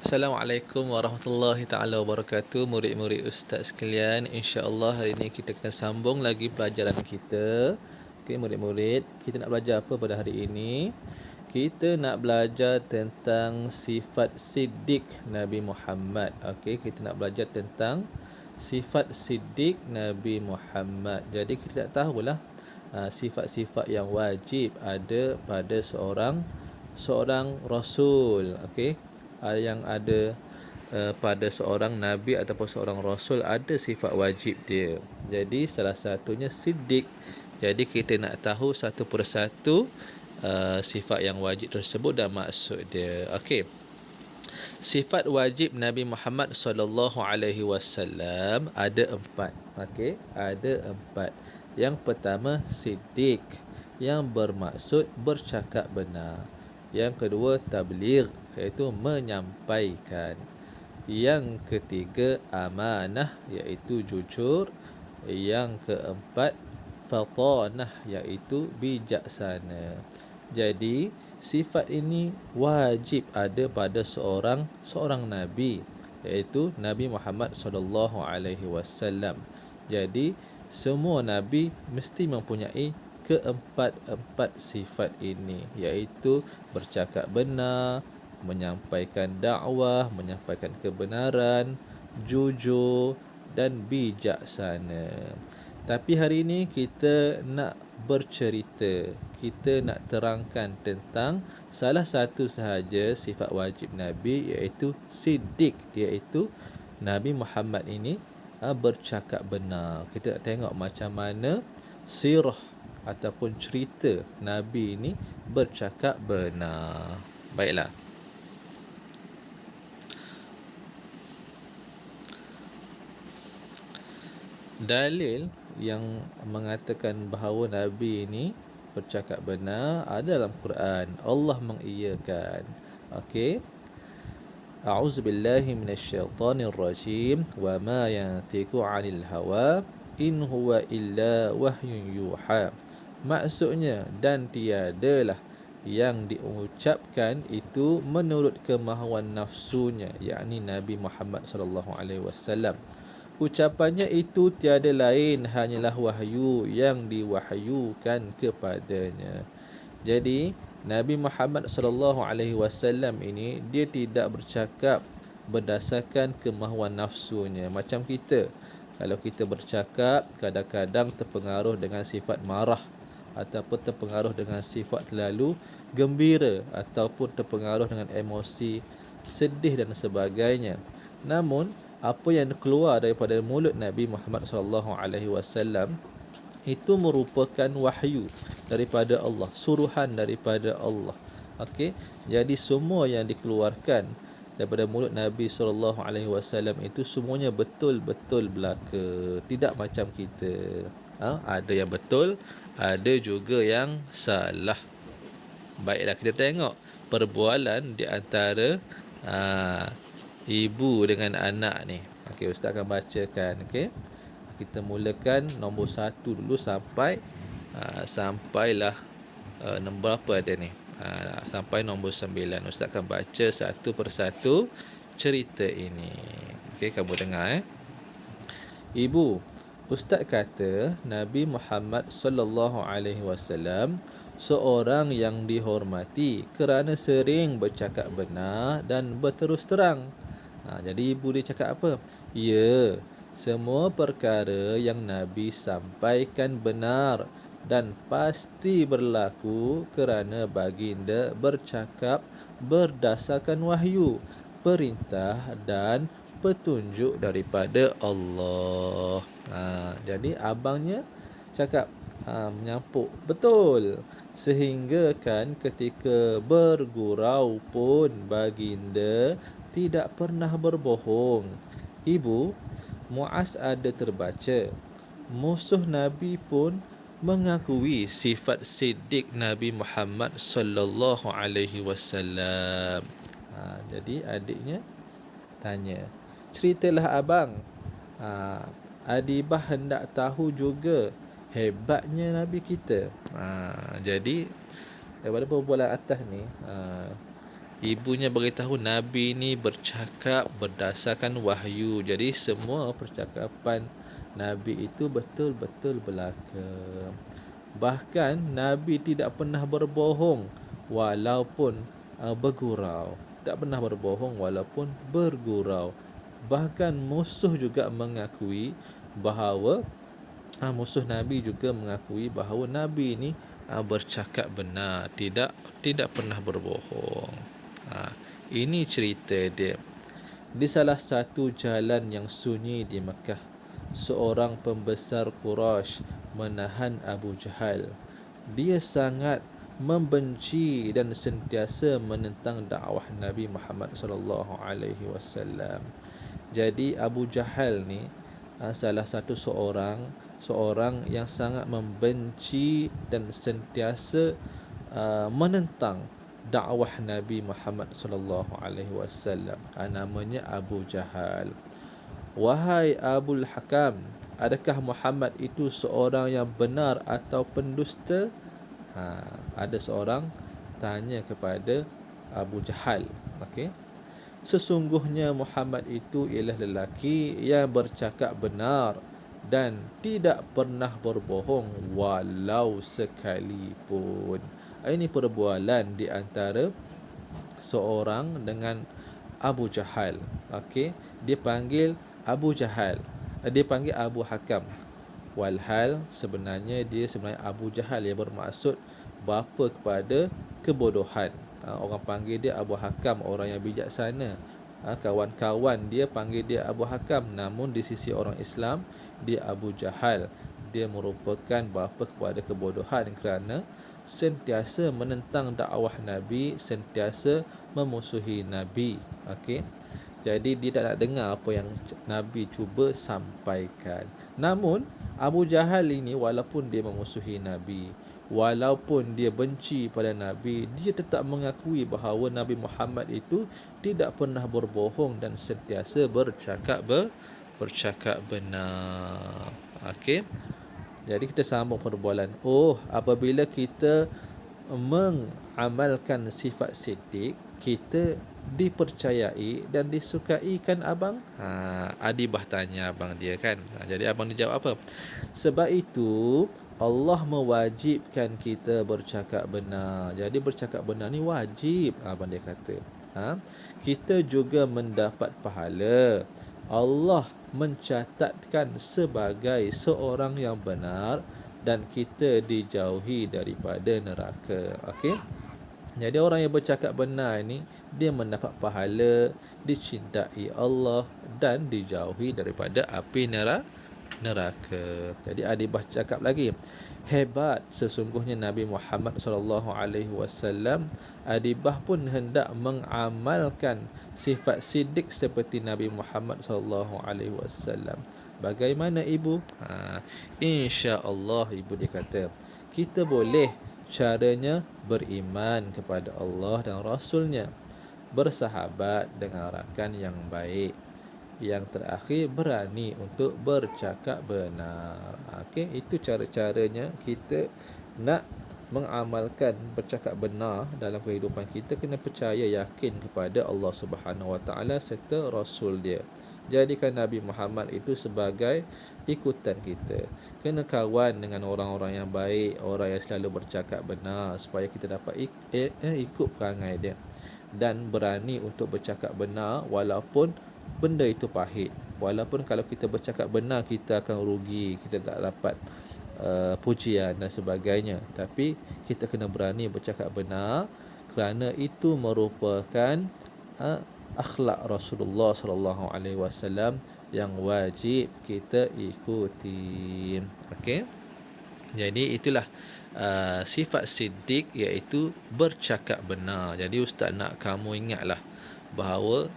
Assalamualaikum warahmatullahi taala wabarakatuh, murid-murid ustaz sekalian. Insya-Allah hari ini kita akan sambung lagi pelajaran kita. Okey murid-murid, kita nak belajar apa pada hari ini? Kita nak belajar tentang sifat siddiq Nabi Muhammad. Okey, kita nak belajar tentang sifat siddiq Nabi Muhammad. Jadi kita nak tahulah sifat-sifat yang wajib ada pada seorang rasul. Okey, yang ada pada seorang nabi ataupun seorang rasul ada sifat wajib dia. Jadi salah satunya siddiq. Jadi kita nak tahu satu persatu sifat yang wajib tersebut dan maksud dia. Okey. Sifat wajib Nabi Muhammad sallallahu alaihi wasallam ada 4. Okey, ada 4. Yang pertama siddiq, yang bermaksud bercakap benar. Yang kedua tabligh, iaitu menyampaikan. Yang ketiga amanah, iaitu jujur. Yang keempat fatanah, iaitu bijaksana. Jadi sifat ini wajib ada pada seorang nabi, iaitu Nabi Muhammad sallallahu alaihi wasallam. Jadi semua nabi mesti mempunyai keempat sifat ini, iaitu bercakap benar, menyampaikan dakwah, menyampaikan kebenaran, jujur dan bijaksana. Tapi hari ini kita nak bercerita, kita nak terangkan tentang salah satu sahaja sifat wajib Nabi, iaitu siddiq, iaitu Nabi Muhammad ini bercakap benar. Kita nak tengok macam mana sirah ataupun cerita Nabi ini bercakap benar. Baiklah. Dalil yang mengatakan bahawa Nabi ini bercakap benar ada dalam Quran. Allah mengiyakan. Okey. A'udzubillahi minasyaitonir rajim. Wa ma yantiqu 'anil hawa in huwa illa wahyun yuha. Maksudnya, dan tiadalah yang diucapkan itu menurut kemahuan nafsunya, yakni Nabi Muhammad sallallahu alaihi wasallam. Ucapannya itu tiada lain hanyalah wahyu yang diwahyukan kepadanya. Jadi Nabi Muhammad sallallahu alaihi wasallam ini dia tidak bercakap berdasarkan kemahuan nafsunya macam kita. Kalau kita bercakap kadang-kadang terpengaruh dengan sifat marah ataupun terpengaruh dengan sifat terlalu gembira ataupun terpengaruh dengan emosi sedih dan sebagainya. Namun apa yang keluar daripada mulut Nabi Muhammad sallallahu alaihi wasallam itu merupakan wahyu daripada Allah, suruhan daripada Allah. Okey, jadi semua yang dikeluarkan daripada mulut Nabi sallallahu alaihi wasallam itu semuanya betul-betul belaka, tidak macam kita. Ada yang betul, ada juga yang salah. Baiklah, kita tengok perbualan di antara ibu dengan anak ni. Okey, ustaz akan bacakan. Okey, kita mulakan nombor 1 dulu sampailah nombor apa ada ni, sampai nombor 9. Ustaz akan baca satu persatu cerita ini. Okey, kamu dengar. Ibu, ustaz kata Nabi Muhammad sallallahu alaihi wasallam seorang yang dihormati kerana sering bercakap benar dan berterus terang. Jadi ibu dia cakap apa? Ya, semua perkara yang Nabi sampaikan benar dan pasti berlaku kerana baginda bercakap berdasarkan wahyu, perintah dan petunjuk daripada Allah. Jadi abangnya cakap menyampuk betul, sehingga kan ketika bergurau pun baginda tidak pernah berbohong. Ibu, Muaz ada terbaca musuh Nabi pun mengakui sifat siddiq Nabi Muhammad sallallahu alaihi wasallam. Jadi adiknya tanya, ceritalah abang. Adibah hendak tahu juga hebatnya Nabi kita. Jadi daripada perbualan atas ni, Ibunya beritahu Nabi ni bercakap berdasarkan wahyu. Jadi semua percakapan Nabi itu betul-betul belaka. Bahkan Nabi tidak pernah berbohong walaupun bergurau. Tak pernah berbohong walaupun bergurau. Bahkan musuh juga mengakui bahawa musuh Nabi juga mengakui bahawa Nabi ini bercakap benar, tidak pernah berbohong. Ini cerita dia. Di salah satu jalan yang sunyi di Mekah, seorang pembesar Quraisy menahan Abu Jahal. Dia sangat membenci dan sentiasa menentang dakwah Nabi Muhammad sallallahu alaihi wasallam. Jadi Abu Jahal ni salah satu seorang yang sangat membenci dan sentiasa menentang dakwah Nabi Muhammad sallallahu alaihi wasallam. Namanya Abu Jahal. Wahai Abul Hakam, adakah Muhammad itu seorang yang benar atau pendusta? Ada seorang tanya kepada Abu Jahal. Okey. Sesungguhnya Muhammad itu ialah lelaki yang bercakap benar dan tidak pernah berbohong walau sekalipun. Ini perbualan di antara seorang dengan Abu Jahal. Okey, dia panggil Abu Jahal. Dia panggil Abu Hakam. Walhal sebenarnya Abu Jahal yang bermaksud bapa kepada kebodohan. Orang panggil dia Abu Hakam, orang yang bijaksana. Kawan-kawan dia panggil dia Abu Hakam, namun di sisi orang Islam dia Abu Jahal. Dia merupakan bapa kepada kebodohan kerana sentiasa menentang dakwah Nabi, sentiasa memusuhi Nabi. Okey. Jadi dia tak nak dengar apa yang Nabi cuba sampaikan. Namun Abu Jahal ini walaupun dia memusuhi Nabi, walaupun dia benci pada Nabi, dia tetap mengakui bahawa Nabi Muhammad itu tidak pernah berbohong dan sentiasa bercakap benar. Okey. Jadi kita sambung perbualan. Apabila kita mengamalkan sifat siddiq, kita dipercayai dan disukai kan abang? Adibah tanya abang dia kan. Jadi abang dia jawab apa? Sebab itu Allah mewajibkan kita bercakap benar. Jadi bercakap benar ni wajib, abang dia kata. Kita juga mendapat pahala. Allah mencatatkan sebagai seorang yang benar dan kita dijauhi daripada neraka. Okey. Jadi orang yang bercakap benar ni dia mendapat pahala, dicintai Allah dan dijauhi daripada api neraka. Jadi Adibah cakap lagi, hebat sesungguhnya Nabi Muhammad sallallahu alaihi wasallam. Adibah pun hendak mengamalkan sifat siddiq seperti Nabi Muhammad sallallahu alaihi wasallam. Bagaimana ibu? Insya-Allah ibu dia kata, kita boleh caranya beriman kepada Allah dan Rasulnya, bersahabat dengan rakan yang baik, yang terakhir berani untuk bercakap benar. Okey, itu cara-caranya kita nak mengamalkan bercakap benar dalam kehidupan kita. Kena percaya yakin kepada Allah Subhanahu Wa Taala serta Rasul dia. Jadikan Nabi Muhammad itu sebagai ikutan kita. Kena kawan dengan orang-orang yang baik, orang yang selalu bercakap benar supaya kita dapat ikut perangai dia dan berani untuk bercakap benar walaupun benda itu pahit. Walaupun kalau kita bercakap benar kita akan rugi, kita tak dapat pujian dan sebagainya, tapi kita kena berani bercakap benar kerana itu merupakan akhlak Rasulullah sallallahu alaihi wasallam yang wajib kita ikuti. Okey. Jadi itulah sifat siddiq, iaitu bercakap benar. Jadi ustaz nak kamu ingatlah bahawa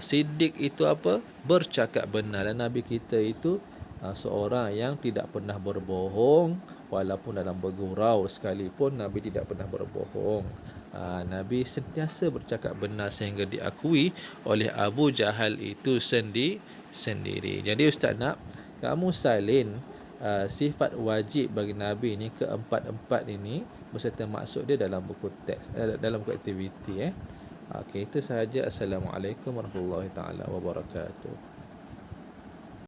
siddiq itu apa? Bercakap benar. Dan Nabi kita itu seorang yang tidak pernah berbohong, walaupun dalam bergurau sekalipun Nabi tidak pernah berbohong. Nabi sentiasa bercakap benar sehingga diakui oleh Abu Jahal itu sendiri. Jadi ustaz nak kamu salin sifat wajib bagi Nabi ni, keempat-empat ini beserta maksud dia dalam buku teks, dalam buku aktiviti. Okey, itu sahaja. Assalamualaikum warahmatullahi taala wabarakatuh.